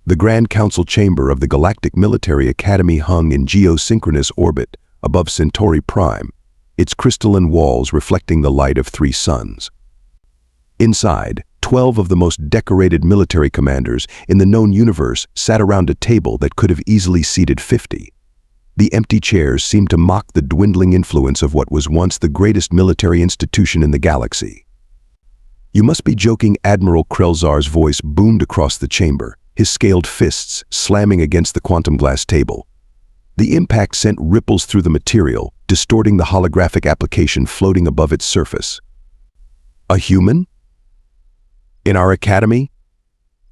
The Grand Council chamber of the Galactic Military Academy hung in geosynchronous orbit above Centauri Prime, its crystalline walls reflecting the light of 3 suns. Inside, 12 of the most decorated military commanders in the known universe sat around a table that could have easily seated 50. The empty chairs seemed to mock the dwindling influence of what was once the greatest military institution in the galaxy. "You must be joking," Admiral Krell'zar's voice boomed across the chamber, his scaled fists slamming against the quantum glass table. The impact sent ripples through the material, distorting the holographic application floating above its surface. "A human? In our academy?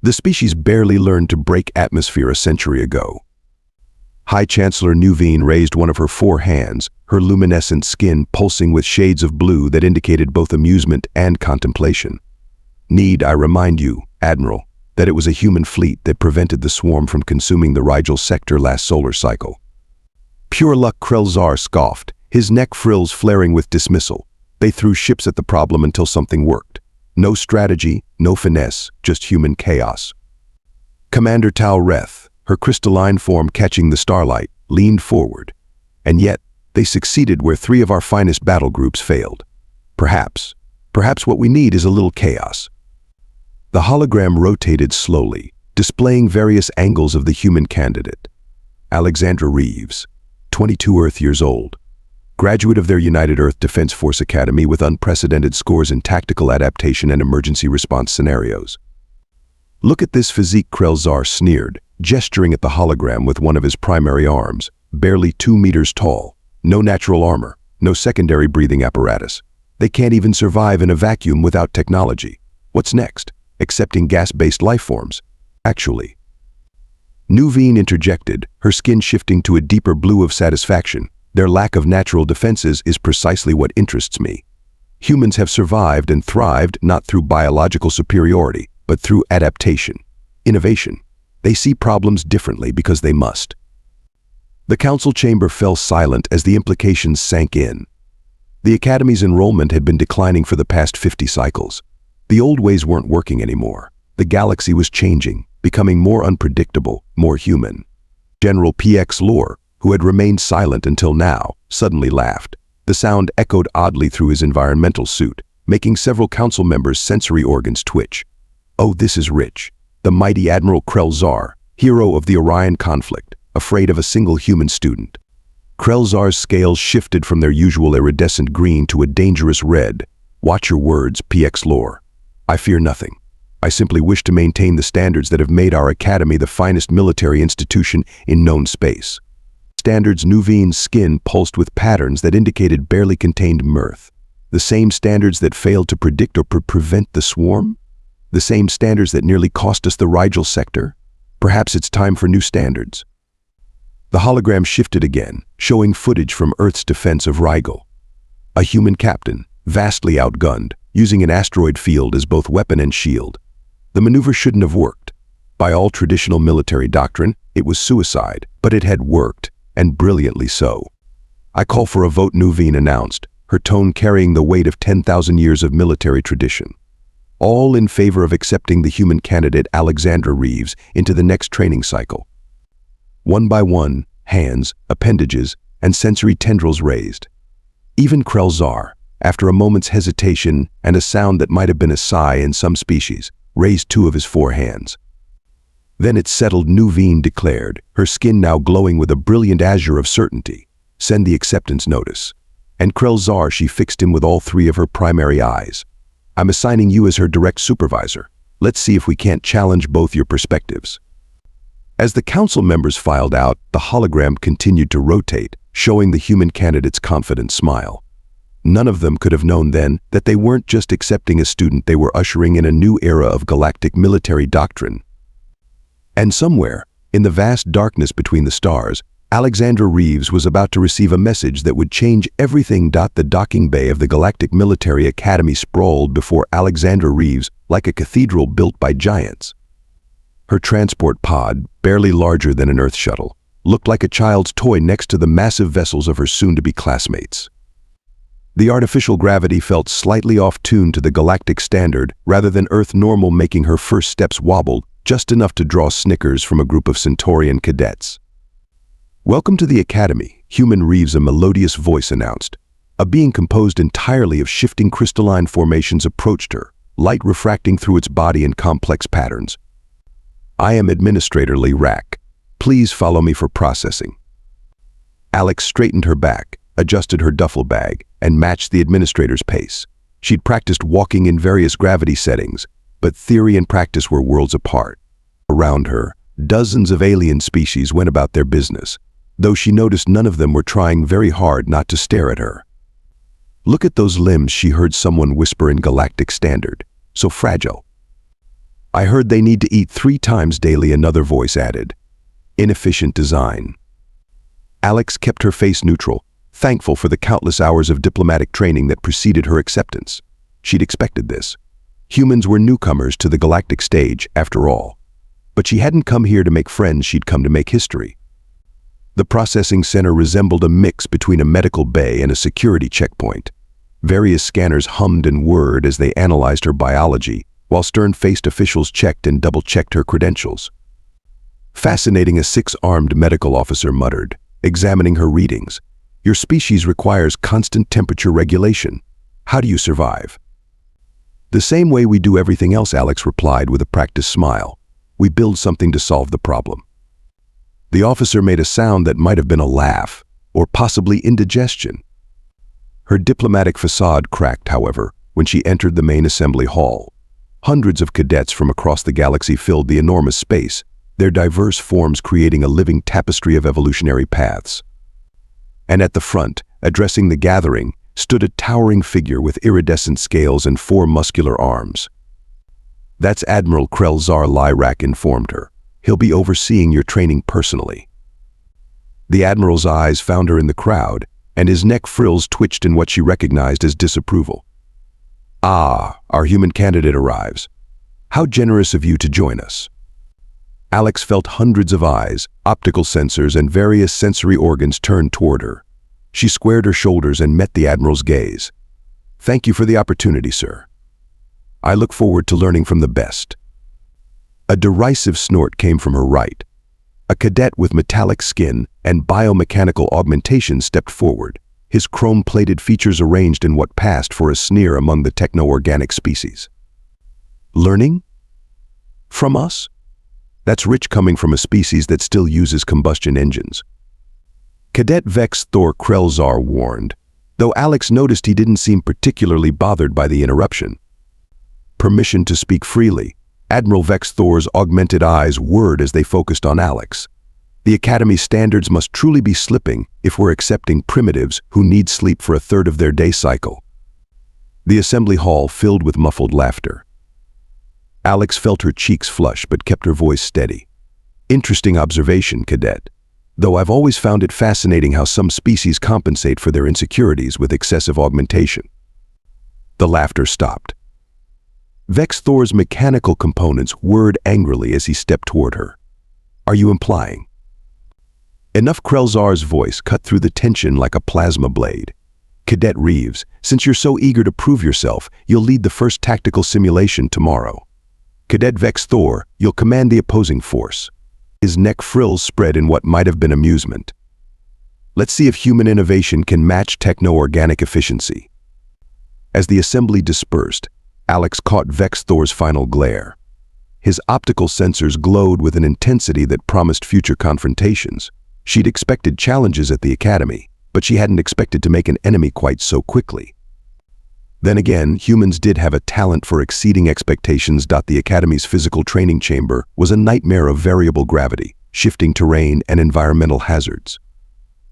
The species barely learned to break atmosphere a century ago." High Chancellor Nuveen raised one of her 4 hands, her luminescent skin pulsing with shades of blue that indicated both amusement and contemplation. "Need I remind you, Admiral, that it was a human fleet that prevented the swarm from consuming the Rigel sector last solar cycle?" "Pure luck," Krell'zar scoffed, his neck frills flaring with dismissal. "They threw ships at the problem until something worked. No strategy, no finesse, just human chaos." Commander Zy'rath, her crystalline form catching the starlight, leaned forward. "And yet, they succeeded where 3 of our finest battle groups failed. Perhaps what we need is a little chaos." The hologram rotated slowly, displaying various angles of the human candidate. Alexandra Reeves, 22 Earth years old, graduate of their United Earth Defense Force Academy with unprecedented scores in tactical adaptation and emergency response scenarios. "Look at this physique," Krell'zar sneered, gesturing at the hologram with one of his primary arms, barely 2 meters tall. No natural armor, no secondary breathing apparatus. They can't even survive in a vacuum without technology. What's next? Accepting gas-based life forms? Actually. Nuveen interjected, her skin shifting to a deeper blue of satisfaction. "Their lack of natural defenses is precisely what interests me. Humans have survived and thrived not through biological superiority, but through adaptation, innovation. They see problems differently because they must." The council chamber fell silent as the implications sank in. The Academy's enrollment had been declining for the past 50 cycles. The old ways weren't working anymore. The galaxy was changing, becoming more unpredictable, more human. General Vex'thor, who had remained silent until now, suddenly laughed. The sound echoed oddly through his environmental suit, making several council members' sensory organs twitch. "Oh, this is rich. The mighty Admiral Krell'zar, hero of the Orion conflict, afraid of a single human student." Krell'zar's scales shifted from their usual iridescent green to a dangerous red. "Watch your words, Vex'thor. I fear nothing. I simply wish to maintain the standards that have made our academy the finest military institution in known space." Standards. Nuveen's skin pulsed with patterns that indicated barely contained mirth. The same standards that failed to predict or prevent the swarm? The same standards that nearly cost us the Rigel sector? Perhaps it's time for new standards. The hologram shifted again, showing footage from Earth's defense of Rigel. A human captain, vastly outgunned, using an asteroid field as both weapon and shield. The maneuver shouldn't have worked. By all traditional military doctrine, it was suicide, but it had worked, and brilliantly so. "I call for a vote," Nuveen announced, her tone carrying the weight of 10,000 years of military tradition. "All in favor of accepting the human candidate Alexandra Reeves into the next training cycle." One by one, hands, appendages, and sensory tendrils raised. Even Krell'zar, after a moment's hesitation and a sound that might have been a sigh in some species, raised 2 of his 4 hands. Then it settled. Nuveen declared, her skin now glowing with a brilliant azure of certainty. "Send the acceptance notice." And Krell'zar, she fixed him with all 3 of her primary eyes. "I'm assigning you as her direct supervisor. Let's see if we can't challenge both your perspectives." As the council members filed out, the hologram continued to rotate, showing the human candidate's confident smile. None of them could have known then that they weren't just accepting a student, they were ushering in a new era of galactic military doctrine. And somewhere, in the vast darkness between the stars, Alexandra Reeves was about to receive a message that would change everything. The docking bay of the Galactic Military Academy sprawled before Alexandra Reeves like a cathedral built by giants. Her transport pod, barely larger than an Earth shuttle, looked like a child's toy next to the massive vessels of her soon-to-be classmates. The artificial gravity felt slightly off-tuned to the galactic standard rather than Earth normal, making her first steps wobble just enough to draw snickers from a group of Centaurian cadets. "Welcome to the Academy," Human Reeves, a melodious voice announced. A being composed entirely of shifting crystalline formations approached her, light refracting through its body in complex patterns. "I am Administrator Zy'rath. Please follow me for processing." Alex straightened her back, adjusted her duffel bag, and matched the administrator's pace. She'd practiced walking in various gravity settings, but theory and practice were worlds apart. Around her, dozens of alien species went about their business, though she noticed none of them were trying very hard not to stare at her. "Look at those limbs," she heard someone whisper in Galactic Standard. "So fragile." "I heard they need to eat 3 times daily," another voice added. "Inefficient design." Alex kept her face neutral, thankful for the countless hours of diplomatic training that preceded her acceptance. She'd expected this. Humans were newcomers to the galactic stage, after all. But she hadn't come here to make friends, she'd come to make history. The processing center resembled a mix between a medical bay and a security checkpoint. Various scanners hummed and whirred as they analyzed her biology, while stern-faced officials checked and double-checked her credentials. "Fascinating," a 6-armed medical officer muttered, examining her readings. "Your species requires constant temperature regulation. How do you survive?" "The same way we do everything else," Alex replied with a practiced smile. "We build something to solve the problem." The officer made a sound that might have been a laugh, or possibly indigestion. Her diplomatic facade cracked, however, when she entered the main assembly hall. Hundreds of cadets from across the galaxy filled the enormous space, their diverse forms creating a living tapestry of evolutionary paths. And at the front, addressing the gathering, stood a towering figure with iridescent scales and 4 muscular arms. "That's Admiral Krell'zar," Zy'rath informed her. "He'll be overseeing your training personally." The Admiral's eyes found her in the crowd, and his neck frills twitched in what she recognized as disapproval. "Ah, our human candidate arrives. How generous of you to join us." Alex felt hundreds of eyes, optical sensors, and various sensory organs turned toward her. She squared her shoulders and met the Admiral's gaze. "Thank you for the opportunity, sir. I look forward to learning from the best." A derisive snort came from her right. A cadet with metallic skin and biomechanical augmentation stepped forward, his chrome-plated features arranged in what passed for a sneer among the techno-organic species. "Learning? From us? That's rich coming from a species that still uses combustion engines." Cadet Vex'thor Krell'zar warned, though Alex noticed he didn't seem particularly bothered by the interruption. "Permission to speak freely." Admiral Vex'thor's augmented eyes whirred as they focused on Alex. "The Academy standards must truly be slipping if we're accepting primitives who need sleep for a third of their day cycle." The assembly hall filled with muffled laughter. Alex felt her cheeks flush but kept her voice steady. "Interesting observation, Cadet. Though I've always found it fascinating how some species compensate for their insecurities with excessive augmentation." The laughter stopped. Vex'thor's mechanical components whirred angrily as he stepped toward her. "Are you implying?" Enough. Krell'zar's voice cut through the tension like a plasma blade. "Cadet Reeves, since you're so eager to prove yourself, you'll lead the first tactical simulation tomorrow. Cadet Vex'thor, you'll command the opposing force." His neck frills spread in what might have been amusement. "Let's see if human innovation can match techno-organic efficiency." As the assembly dispersed, Alex caught Vex'thor's final glare. His optical sensors glowed with an intensity that promised future confrontations. She'd expected challenges at the Academy, but she hadn't expected to make an enemy quite so quickly. Then again, humans did have a talent for exceeding expectations. The Academy's physical training chamber was a nightmare of variable gravity, shifting terrain, and environmental hazards.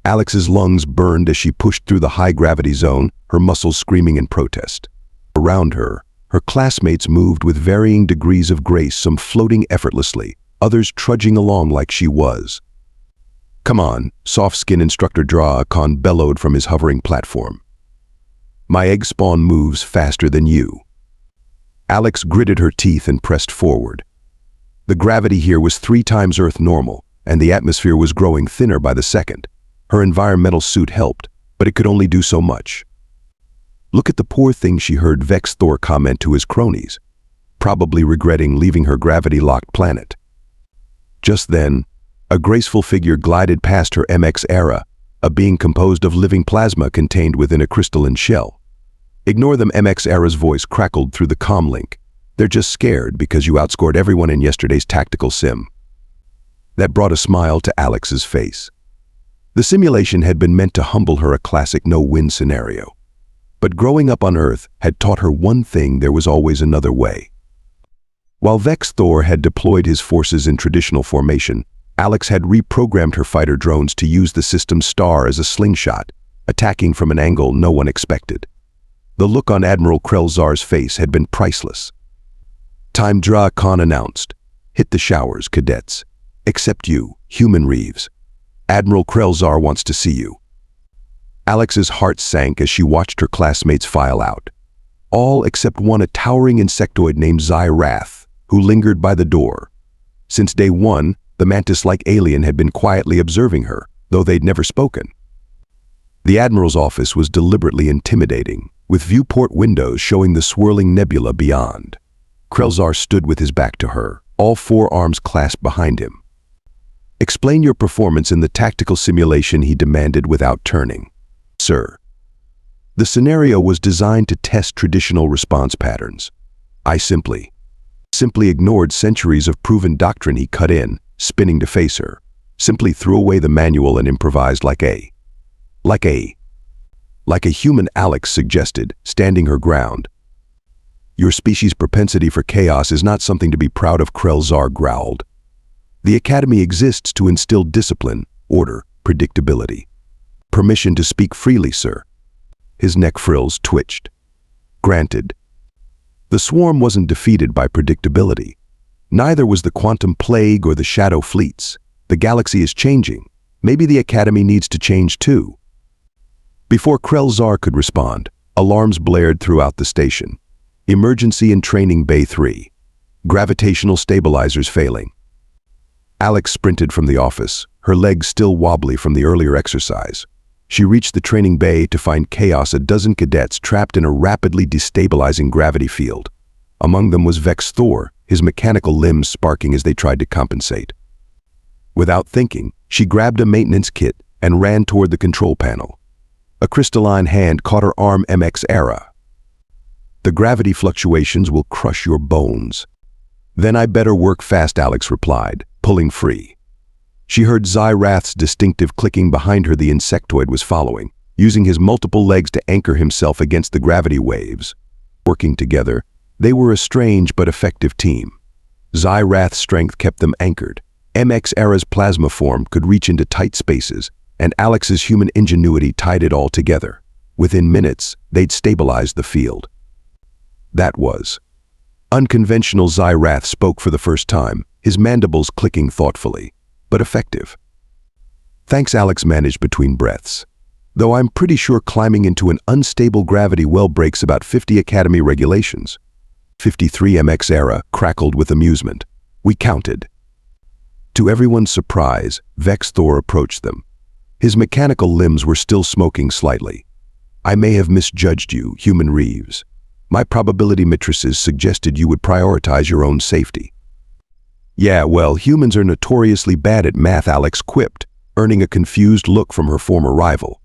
Alex's lungs burned as she pushed through the high-gravity zone, her muscles screaming in protest. Around her, her classmates moved with varying degrees of grace, some floating effortlessly, others trudging along like she was. "Come on," soft-skinned instructor Zy'rath bellowed from his hovering platform. "My egg spawn moves faster than you." Alex gritted her teeth and pressed forward. The gravity here was 3 times Earth normal, and the atmosphere was growing thinner by the second. Her environmental suit helped, but it could only do so much. "Look at the poor thing," she heard Vex'thor comment to his cronies. probably regretting leaving her gravity-locked planet. Just then, a graceful figure glided past her Mx'ara, a being composed of living plasma contained within a crystalline shell. Ignore them, Mx'ara's voice crackled through the comm link. They're just scared because you outscored everyone in yesterday's tactical sim. That brought a smile to Alex's face. The simulation had been meant to humble her, a classic no-win scenario. But growing up on Earth had taught her one thing: there was always another way. While Vex'thor had deployed his forces in traditional formation, Alex had reprogrammed her fighter drones to use the system's star as a slingshot, attacking from an angle no one expected. The look on Admiral Krell'zar's face had been priceless. Time Zy'rath Khan announced, "Hit the showers, cadets. Except you, human Reeves. Admiral Krell'zar wants to see you." Alex's heart sank as she watched her classmates file out. All except one, a towering insectoid named Zy'rath, who lingered by the door. Since day one, the mantis-like alien had been quietly observing her, though they'd never spoken. The Admiral's office was deliberately intimidating, with viewport windows showing the swirling nebula beyond. Krell'zar stood with his back to her, all four arms clasped behind him. "Explain your performance in the tactical simulation," he demanded without turning. "Sir." The scenario was designed to test traditional response patterns. "I simply ignored centuries of proven doctrine," he cut in, spinning to face her. "Simply threw away the manual and improvised like a human," Alex suggested, standing her ground. "Your species' propensity for chaos is not something to be proud of," Krell'zar growled. "The Academy exists to instill discipline, order, predictability." "Permission to speak freely, sir." His neck frills twitched. "Granted." The swarm wasn't defeated by predictability. Neither was the quantum plague or the shadow fleets. The galaxy is changing. Maybe the Academy needs to change too. Before Krell'zar could respond, alarms blared throughout the station. Emergency in Training Bay 3. Gravitational stabilizers failing. Alex sprinted from the office, her legs still wobbly from the earlier exercise. She reached the training bay to find chaos, a dozen cadets trapped in a rapidly destabilizing gravity field. Among them was Vex'thor, his mechanical limbs sparking as they tried to compensate. Without thinking, she grabbed a maintenance kit and ran toward the control panel. A crystalline hand caught her arm. Mx'ara. "The gravity fluctuations will crush your bones." "Then I better work fast," Alex replied, pulling free. She heard Zy'rath's distinctive clicking behind her. The insectoid was following, using his multiple legs to anchor himself against the gravity waves. Working together, they were a strange but effective team. Zy'rath's strength kept them anchored. Mx'ara's plasma form could reach into tight spaces, and Alex's human ingenuity tied it all together. Within minutes, they'd stabilized the field. That was unconventional. Zy'rath spoke for the first time, his mandibles clicking thoughtfully, but effective. "Thanks," Alex managed between breaths. "Though I'm pretty sure climbing into an unstable gravity well breaks about 50 Academy regulations." 53, Mx'ara crackled with amusement. "We counted." To everyone's surprise, Vex'thor approached them. His mechanical limbs were still smoking slightly. "I may have misjudged you, human Reeves. My probability matrices suggested you would prioritize your own safety." "Yeah, well, humans are notoriously bad at math," Alex quipped, earning a confused look from her former rival.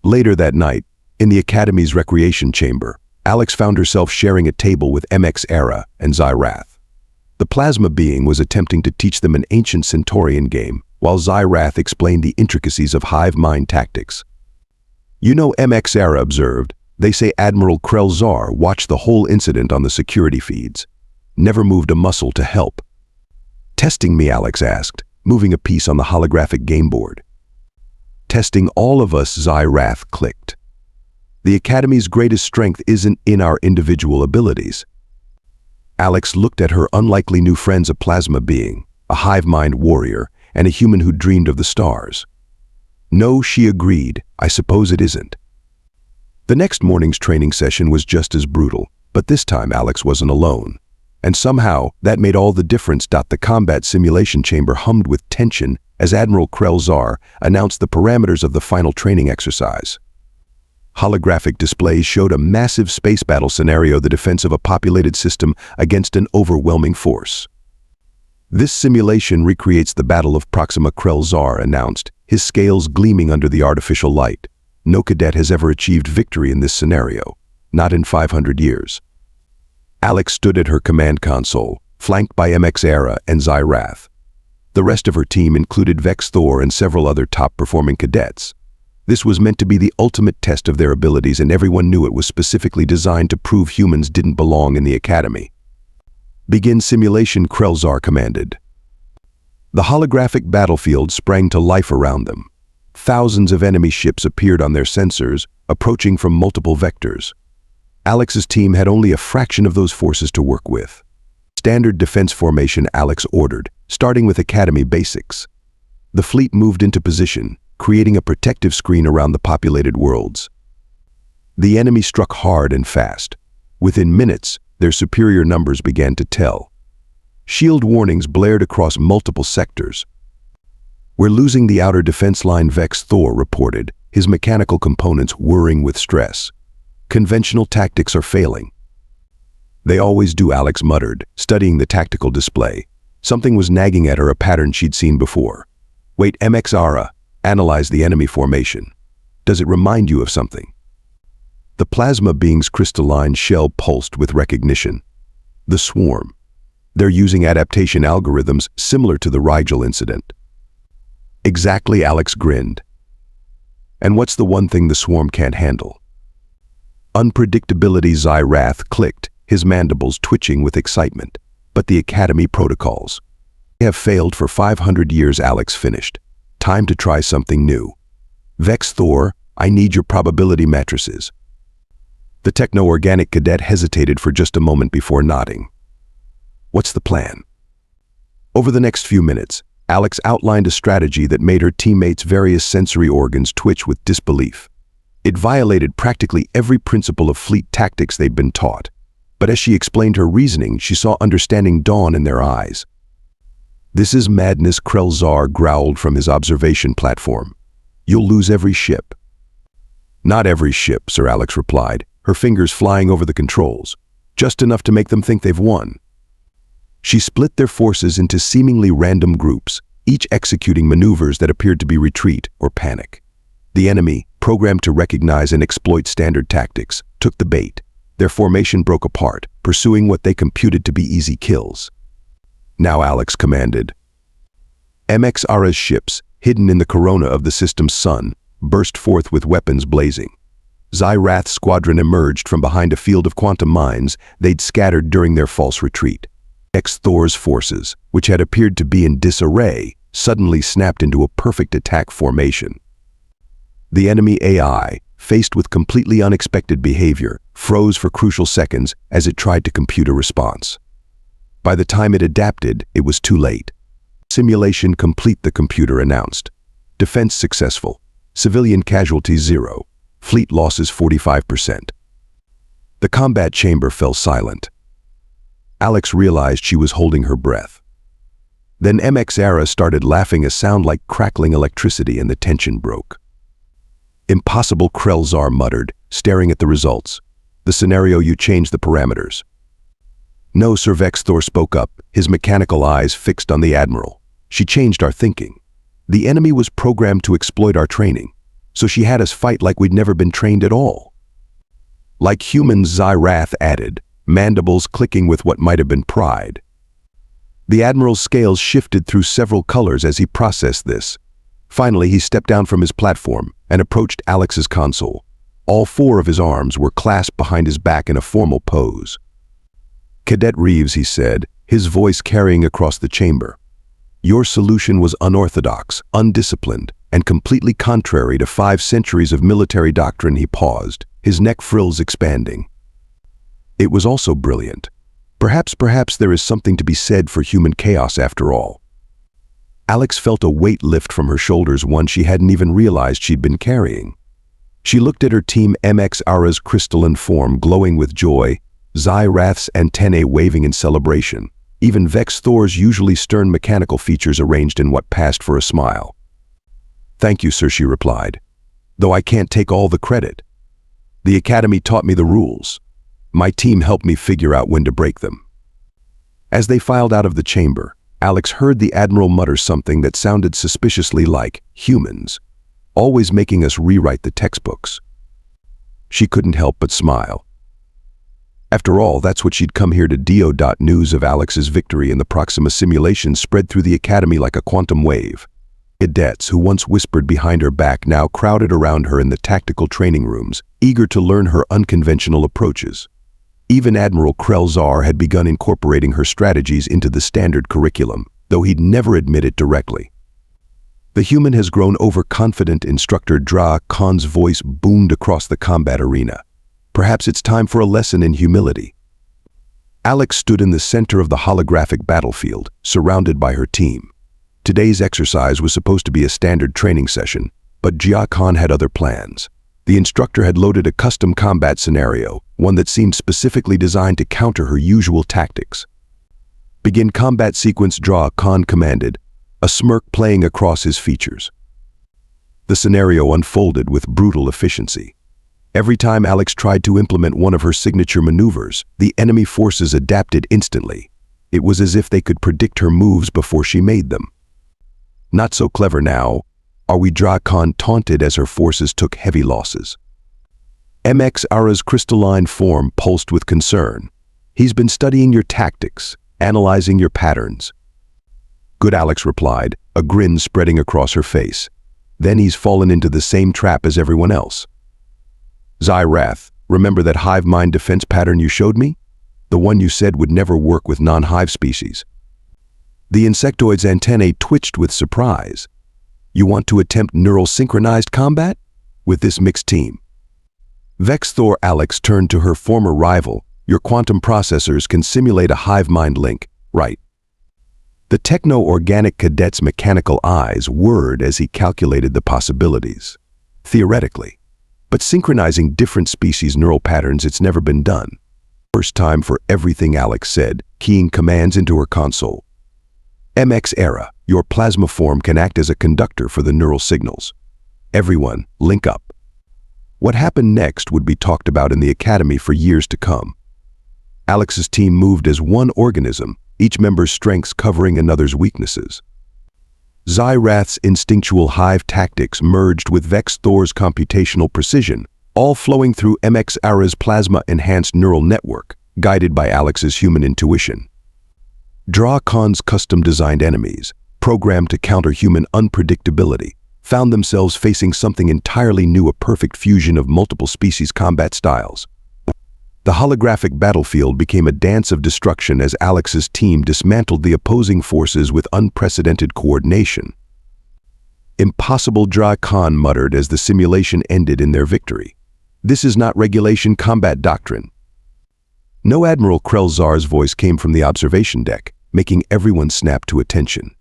Later that night, in the Academy's recreation chamber, Alex found herself sharing a table with Mx'ara and Zy'rath. The plasma being was attempting to teach them an ancient Centaurian game, while Zy'rath explained the intricacies of hive mind tactics. "You know," Mx'ara observed, "they say Admiral Krell'zar watched the whole incident on the security feeds. Never moved a muscle to help." "Testing me?" Alex asked, moving a piece on the holographic game board. "Testing all of us," Zy'rath clicked. "The Academy's greatest strength isn't in our individual abilities." Alex looked at her unlikely new friends, a plasma being, a hive mind warrior, and a human who dreamed of the stars. "No," she agreed, "I suppose it isn't." The next morning's training session was just as brutal, but this time Alex wasn't alone. And somehow, that made all the difference. The combat simulation chamber hummed with tension as Admiral Krell'zar announced the parameters of the final training exercise. Holographic displays showed a massive space battle scenario, the defense of a populated system against an overwhelming force. This simulation recreates the Battle of Proxima, Krell'zar announced, his scales gleaming under the artificial light. No cadet has ever achieved victory in this scenario, not in 500 years. Alex stood at her command console, flanked by Mx'ara and Zy'rath. The rest of her team included Vex'thor and several other top-performing cadets. This was meant to be the ultimate test of their abilities, and everyone knew it was specifically designed to prove humans didn't belong in the academy. "Begin simulation," Krell'zar commanded. The holographic battlefield sprang to life around them. Thousands of enemy ships appeared on their sensors, approaching from multiple vectors. Alex's team had only a fraction of those forces to work with. Standard defense formation, Alex ordered, starting with Academy basics. The fleet moved into position, creating a protective screen around the populated worlds. The enemy struck hard and fast. Within minutes, their superior numbers began to tell. Shield warnings blared across multiple sectors. "We're losing the outer defense line," Vex'thor reported, his mechanical components whirring with stress. "Conventional tactics are failing." "They always do," Alex muttered, studying the tactical display. Something was nagging at her, a pattern she'd seen before. "Wait, Mx'ara, analyze the enemy formation. Does it remind you of something?" The plasma being's crystalline shell pulsed with recognition. The swarm. They're using adaptation algorithms similar to the Rigel incident. "Exactly," Alex grinned. "And what's the one thing the swarm can't handle?" "Unpredictability," Zy'rath clicked, his mandibles twitching with excitement. "But the Academy protocols. They have failed for 500 years," Alex finished. "Time to try something new. Vex'thor, I need your probability matrices." The techno-organic cadet hesitated for just a moment before nodding. "What's the plan?" Over the next few minutes, Alex outlined a strategy that made her teammates' various sensory organs twitch with disbelief. It violated practically every principle of fleet tactics they'd been taught. But as she explained her reasoning, she saw understanding dawn in their eyes. "This is madness," Krell'zar growled from his observation platform. "You'll lose every ship." "Not every ship," Sir Alex replied, her fingers flying over the controls. "Just enough to make them think they've won." She split their forces into seemingly random groups, each executing maneuvers that appeared to be retreat or panic. The enemy, programmed to recognize and exploit standard tactics, took the bait. Their formation broke apart, pursuing what they computed to be easy kills. "Now," Alex commanded. Mx'ara's ships, hidden in the corona of the system's sun, burst forth with weapons blazing. Zy'rath's squadron emerged from behind a field of quantum mines they'd scattered during their false retreat. Vex'thor's forces, which had appeared to be in disarray, suddenly snapped into a perfect attack formation. The enemy AI, faced with completely unexpected behavior, froze for crucial seconds as it tried to compute a response. By the time it adapted, it was too late. "Simulation complete," the computer announced. "Defense successful. Civilian casualties 0. Fleet losses 45%. The combat chamber fell silent. Alex realized she was holding her breath. Then Mx'ara started laughing, a sound like crackling electricity, and the tension broke. "Impossible," Krell'zar muttered, staring at the results. "The scenario, you changed the parameters." "No, Sir," Vex'thor spoke up, his mechanical eyes fixed on the Admiral. "She changed our thinking. The enemy was programmed to exploit our training, so she had us fight like we'd never been trained at all." "Like humans," Zy'rath added, mandibles clicking with what might have been pride. The Admiral's scales shifted through several colors as he processed this. Finally, he stepped down from his platform and approached Alex's console. All 4 of his arms were clasped behind his back in a formal pose. "Cadet Reeves," he said, his voice carrying across the chamber. "Your solution was unorthodox, undisciplined, and completely contrary to 5 centuries of military doctrine." He paused, his neck frills expanding. "It was also brilliant. Perhaps there is something to be said for human chaos after all." Alex felt a weight lift from her shoulders, one she hadn't even realized she'd been carrying. She looked at her team, Mx'ara's crystalline form glowing with joy, Zy'rath's antennae waving in celebration, even Vex'thor's usually stern mechanical features arranged in what passed for a smile. "Thank you, sir," she replied. "Though I can't take all the credit. The academy taught me the rules. My team helped me figure out when to break them." As they filed out of the chamber, Alex heard the Admiral mutter something that sounded suspiciously like humans, always making us rewrite the textbooks. She couldn't help but smile. After all, that's what she'd come here to do. News of Alex's victory in the Proxima simulation spread through the academy like a quantum wave. Cadets who once whispered behind her back now crowded around her in the tactical training rooms, eager to learn her unconventional approaches. Even Admiral Krell'zar had begun incorporating her strategies into the standard curriculum, though he'd never admit it directly. The human has grown overconfident. Instructor Zy'rath Khan's voice boomed across the combat arena. Perhaps it's time for a lesson in humility. Alex stood in the center of the holographic battlefield, surrounded by her team. Today's exercise was supposed to be a standard training session, but Zy'rath Khan had other plans. The instructor had loaded a custom combat scenario, one that seemed specifically designed to counter her usual tactics. "Begin combat sequence," Zy'rath Khan commanded, a smirk playing across his features. The scenario unfolded with brutal efficiency. Every time Alex tried to implement one of her signature maneuvers, the enemy forces adapted instantly. It was as if they could predict her moves before she made them. "Not so clever now, are we?" Zy'rath Khan taunted as her forces took heavy losses. Mx'ara's crystalline form pulsed with concern. "He's been studying your tactics, analyzing your patterns." "Good," Alex replied, a grin spreading across her face. "Then he's fallen into the same trap as everyone else." "Zy'rath, remember that hive mind defense pattern you showed me? The one you said would never work with non-hive species." The insectoid's antennae twitched with surprise. "You want to attempt neural synchronized combat? With this mixed team?" Vex'thor. Alex turned to her former rival. "Your quantum processors can simulate a hive mind link, right?" The techno-organic cadet's mechanical eyes whirred as he calculated the possibilities. "Theoretically. But synchronizing different species' neural patterns, it's never been done." "First time for everything," Alex said, keying commands into her console. "Mx'ara, your plasma form can act as a conductor for the neural signals. Everyone, link up." What happened next would be talked about in the academy for years to come. Alex's team moved as one organism, each member's strengths covering another's weaknesses. Zy'rath's instinctual hive tactics merged with Vex'thor's computational precision, all flowing through Mx'ara's plasma-enhanced neural network, guided by Alex's human intuition. Zy'rath Khan's custom-designed enemies, programmed to counter human unpredictability, found themselves facing something entirely new, a perfect fusion of multiple species combat styles. The holographic battlefield became a dance of destruction as Alex's team dismantled the opposing forces with unprecedented coordination. "Impossible," Zy'rath Khan muttered as the simulation ended in their victory. "This is not regulation combat doctrine." No Admiral Krell'zar's voice came from the observation deck, making everyone snap to attention.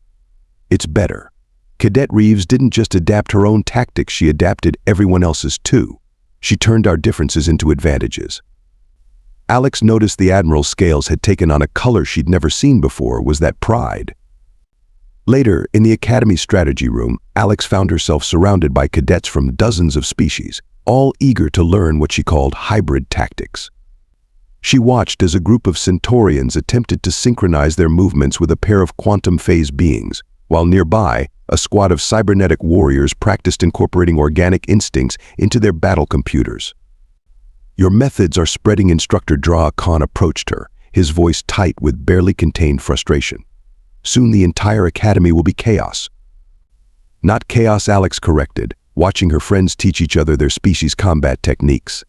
"It's better. Cadet Reeves didn't just adapt her own tactics, she adapted everyone else's too. She turned our differences into advantages." Alex noticed the Admiral's scales had taken on a color she'd never seen before. Was that pride? Later, in the Academy strategy room, Alex found herself surrounded by cadets from dozens of species, all eager to learn what she called hybrid tactics. She watched as a group of Centaurians attempted to synchronize their movements with a pair of quantum phase beings, while nearby, a squad of cybernetic warriors practiced incorporating organic instincts into their battle computers. "Your methods are spreading," Instructor Zy'rath Khan approached her, his voice tight with barely contained frustration. "Soon the entire academy will be chaos." "Not chaos," Alex corrected, watching her friends teach each other their species' combat techniques.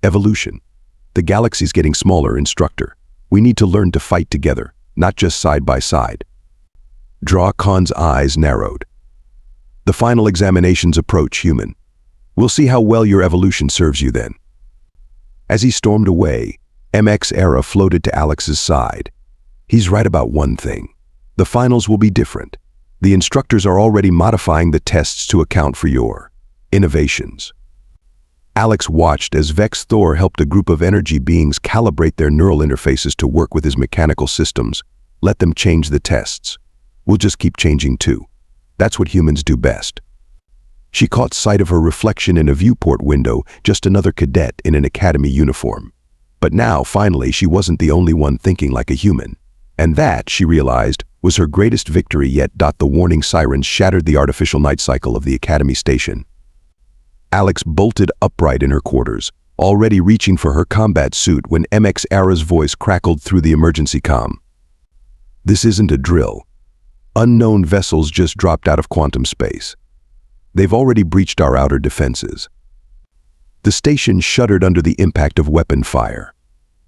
"Evolution. The galaxy's getting smaller, Instructor. We need to learn to fight together, not just side by side." Zy'rath Khan's eyes narrowed. "The final examinations approach, human. We'll see how well your evolution serves you then." As he stormed away, Mx'ara floated to Alex's side. "He's right about one thing. The finals will be different. The instructors are already modifying the tests to account for your innovations." Alex watched as Vex'thor helped a group of energy beings calibrate their neural interfaces to work with his mechanical systems. "Let them change the tests. We'll just keep changing too. That's what humans do best." She caught sight of her reflection in a viewport window, just another cadet in an academy uniform. But now, finally, she wasn't the only one thinking like a human. And that, she realized, was her greatest victory yet. The warning sirens shattered the artificial night cycle of the academy station. Alex bolted upright in her quarters, already reaching for her combat suit when Mx'ara's voice crackled through the emergency comm. This isn't a drill. Unknown vessels just dropped out of quantum space. They've already breached our outer defenses. The station shuddered under the impact of weapon fire.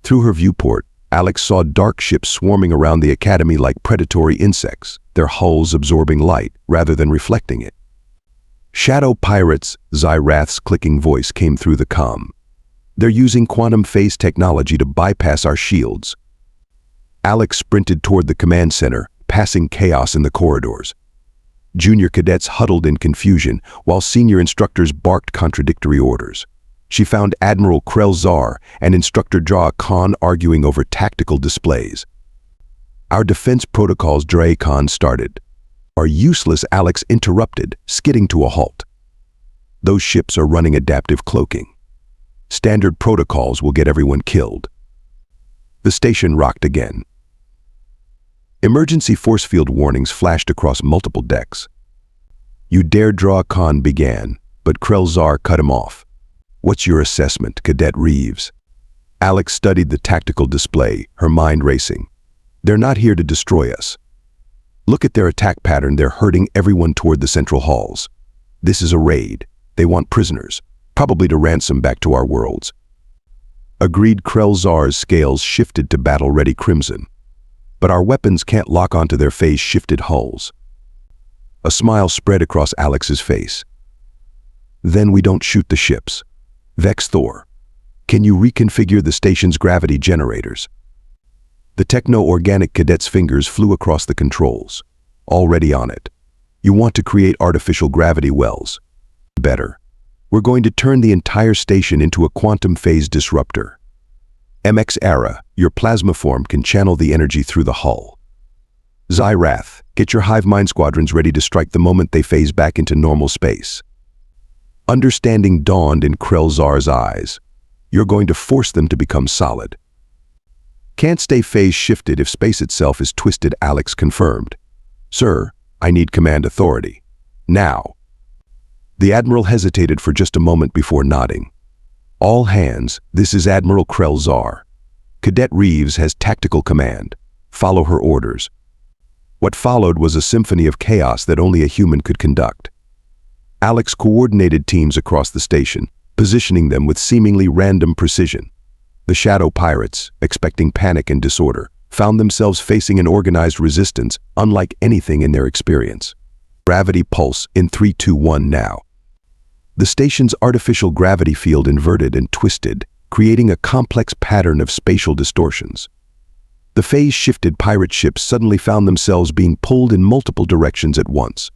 Through her viewport, Alex saw dark ships swarming around the academy like predatory insects, their hulls absorbing light rather than reflecting it. Shadow pirates, Zy'rath's clicking voice came through the comm. They're using quantum phase technology to bypass our shields. Alex sprinted toward the command center, passing chaos in the corridors. Junior cadets huddled in confusion, while senior instructors barked contradictory orders. She found Admiral Krell'zar and Instructor Zy'rath arguing over tactical displays. Our defense protocols, Zy'rath started. Our useless Alex interrupted, skidding to a halt. Those ships are running adaptive cloaking. Standard protocols will get everyone killed. The station rocked again. Emergency force field warnings flashed across multiple decks. You dare draw, Khan began, but Krell'zar cut him off. What's your assessment, Cadet Reeves? Alex studied the tactical display, her mind racing. They're not here to destroy us. Look at their attack pattern. They're herding everyone toward the central halls. This is a raid. They want prisoners, probably to ransom back to our worlds. Agreed. Krell'zar's scales shifted to battle-ready crimson. But our weapons can't lock onto their phase-shifted hulls. A smile spread across Alex's face. Then we don't shoot the ships. Vex'thor, can you reconfigure the station's gravity generators? The techno-organic cadet's fingers flew across the controls. Already on it. You want to create artificial gravity wells. Better. We're going to turn the entire station into a quantum phase disruptor. Mx'ara, your plasma form can channel the energy through the hull. Zy'rath, get your hive mind squadrons ready to strike the moment they phase back into normal space. Understanding dawned in Krell'zar's eyes. You're going to force them to become solid. Can't stay phase shifted if space itself is twisted, Alex confirmed. Sir, I need command authority. Now. The Admiral hesitated for just a moment before nodding. All hands, this is Admiral Krell'zar. Cadet Reeves has tactical command. Follow her orders. What followed was a symphony of chaos that only a human could conduct. Alex coordinated teams across the station, positioning them with seemingly random precision. The shadow pirates, expecting panic and disorder, found themselves facing an organized resistance unlike anything in their experience. Gravity pulse in 3, 2, 1 now. The station's artificial gravity field inverted and twisted, creating a complex pattern of spatial distortions. The phase-shifted pirate ships suddenly found themselves being pulled in multiple directions at once.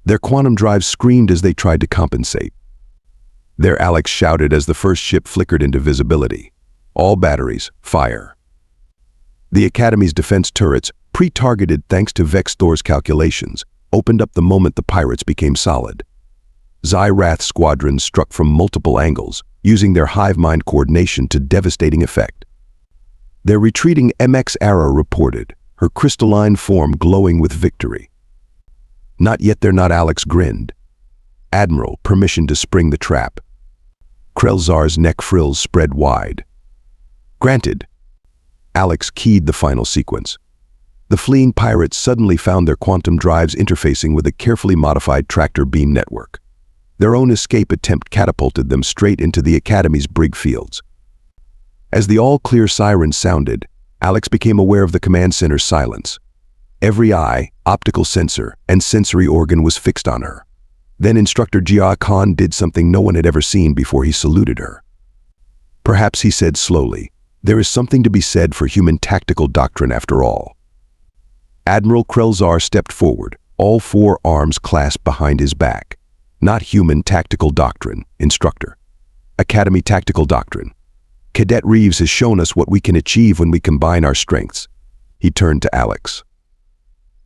Their quantum drives screamed as they tried to compensate. There, Alex shouted as the first ship flickered into visibility. All batteries, fire. The Academy's defense turrets, pre-targeted thanks to Vex'thor's calculations, opened up the moment the pirates became solid. Zy'rath squadrons struck from multiple angles, using their hive mind coordination to devastating effect. Their retreating Mx'ara reported, her crystalline form glowing with victory. Not yet, they're not, Alex grinned. Admiral, permission to spring the trap. Krell'zar's neck frills spread wide. Granted. Alex keyed the final sequence. The fleeing pirates suddenly found their quantum drives interfacing with a carefully modified tractor beam network. Their own escape attempt catapulted them straight into the Academy's brig fields. As the all-clear siren sounded, Alex became aware of the command center's silence. Every eye, optical sensor, and sensory organ was fixed on her. Then Instructor Zy'rath did something no one had ever seen before he saluted her. Perhaps he said slowly, there is something to be said for human tactical doctrine after all. Admiral Krell'zar stepped forward, all four arms clasped behind his back. Not human tactical doctrine, Instructor. Academy tactical doctrine. Cadet Reeves has shown us what we can achieve when we combine our strengths. He turned to Alex.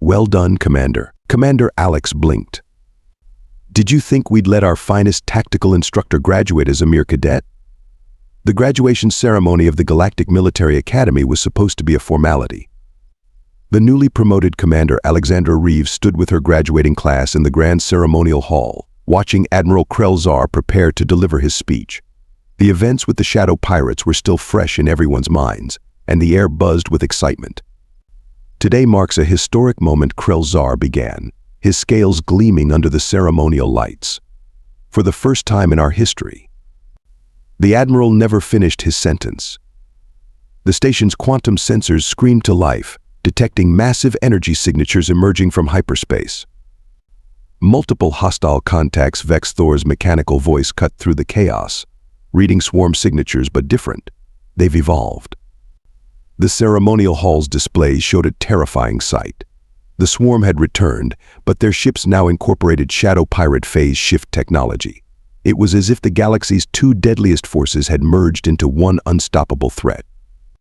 Well done, Commander. Commander Alex blinked. Did you think we'd let our finest tactical instructor graduate as a mere cadet? The graduation ceremony of the Galactic Military Academy was supposed to be a formality. The newly promoted Commander Alexandra Reeves stood with her graduating class in the grand ceremonial hall, watching Admiral Krell'zar prepare to deliver his speech. The events with the Shadow Pirates were still fresh in everyone's minds, and the air buzzed with excitement. Today marks a historic moment. Krell'zar began, his scales gleaming under the ceremonial lights. For the first time in our history. The Admiral never finished his sentence. The station's quantum sensors screamed to life, detecting massive energy signatures emerging from hyperspace. Multiple hostile contacts. Vex'thor's mechanical voice cut through the chaos, reading swarm signatures but different. They've evolved. The ceremonial hall's displays showed a terrifying sight. The swarm had returned, but their ships now incorporated Shadow Pirate phase shift technology. It was as if the galaxy's two deadliest forces had merged into one unstoppable threat.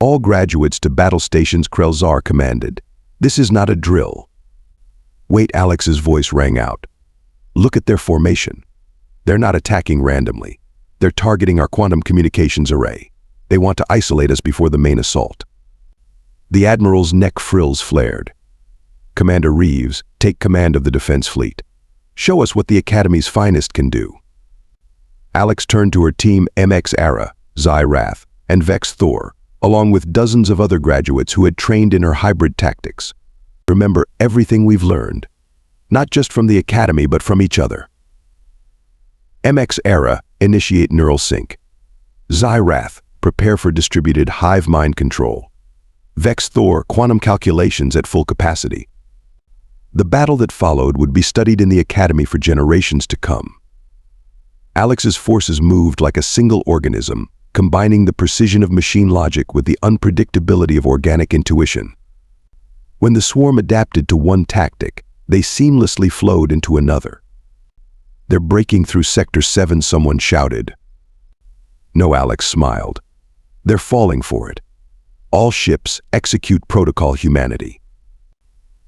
All graduates to battle stations, Krell'zar commanded. This is not a drill. Wait, Alex's voice rang out. Look at their formation. They're not attacking randomly. They're targeting our quantum communications array. They want to isolate us before the main assault. The Admiral's neck frills flared. Commander Reeves, take command of the defense fleet. Show us what the Academy's finest can do. Alex turned to her team, Mx'ara, Zy'rath, and Vex'thor, along with dozens of other graduates who had trained in her hybrid tactics. Remember everything we've learned, not just from the Academy but from each other. Mx'ara, initiate neural sync. Zy'rath, prepare for distributed hive mind control. Vex'thor, quantum calculations at full capacity. The battle that followed would be studied in the Academy for generations to come. Alex's forces moved like a single organism, combining the precision of machine logic with the unpredictability of organic intuition. When the swarm adapted to one tactic, they seamlessly flowed into another. They're breaking through Sector 7, someone shouted. No, Alex smiled. They're falling for it. All ships execute protocol humanity.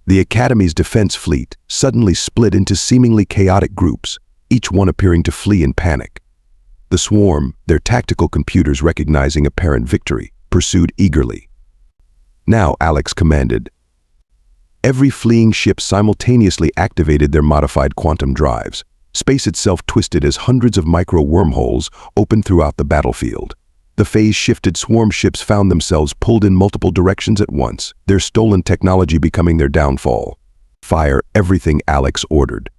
The Academy's defense fleet suddenly split into seemingly chaotic groups, each one appearing to flee in panic. The swarm, their tactical computers recognizing apparent victory, pursued eagerly. Now, Alex commanded. Every fleeing ship simultaneously activated their modified quantum drives. Space itself twisted as hundreds of micro wormholes opened throughout the battlefield. The phase-shifted swarm ships found themselves pulled in multiple directions at once, their stolen technology becoming their downfall. Fire everything, Alex ordered.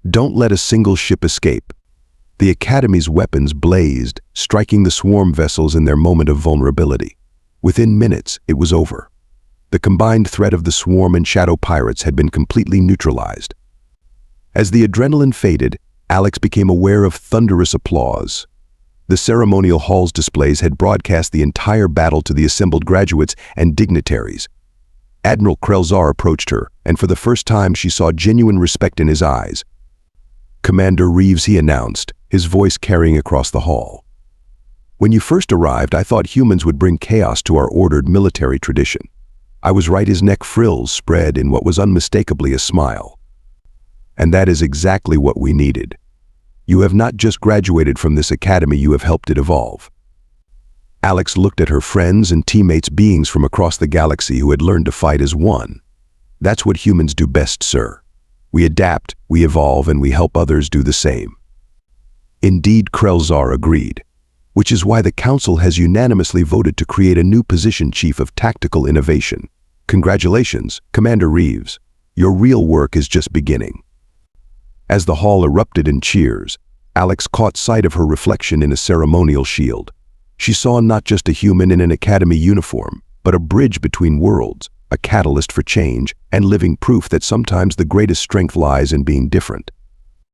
Don't let a single ship escape. The Academy's weapons blazed, striking the swarm vessels in their moment of vulnerability. Within minutes, it was over. The combined threat of the swarm and Shadow Pirates had been completely neutralized. As the adrenaline faded, Alex became aware of thunderous applause. The ceremonial hall's displays had broadcast the entire battle to the assembled graduates and dignitaries. Admiral Krell'zar approached her, and for the first time she saw genuine respect in his eyes. Commander Reeves, he announced, his voice carrying across the hall. When you first arrived, I thought humans would bring chaos to our ordered military tradition. I was right. His neck frills spread in what was unmistakably a smile. And that is exactly what we needed. You have not just graduated from this academy, you have helped it evolve. Alex looked at her friends and teammates, beings from across the galaxy who had learned to fight as one. That's what humans do best, sir. We adapt, we evolve, and we help others do the same. Indeed, Krell'zar agreed, which is why the Council has unanimously voted to create a new position, Chief of Tactical Innovation. Congratulations, Commander Reeves. Your real work is just beginning. As the hall erupted in cheers, Alex caught sight of her reflection in a ceremonial shield. She saw not just a human in an academy uniform, but a bridge between worlds, a catalyst for change, and living proof that sometimes the greatest strength lies in being different.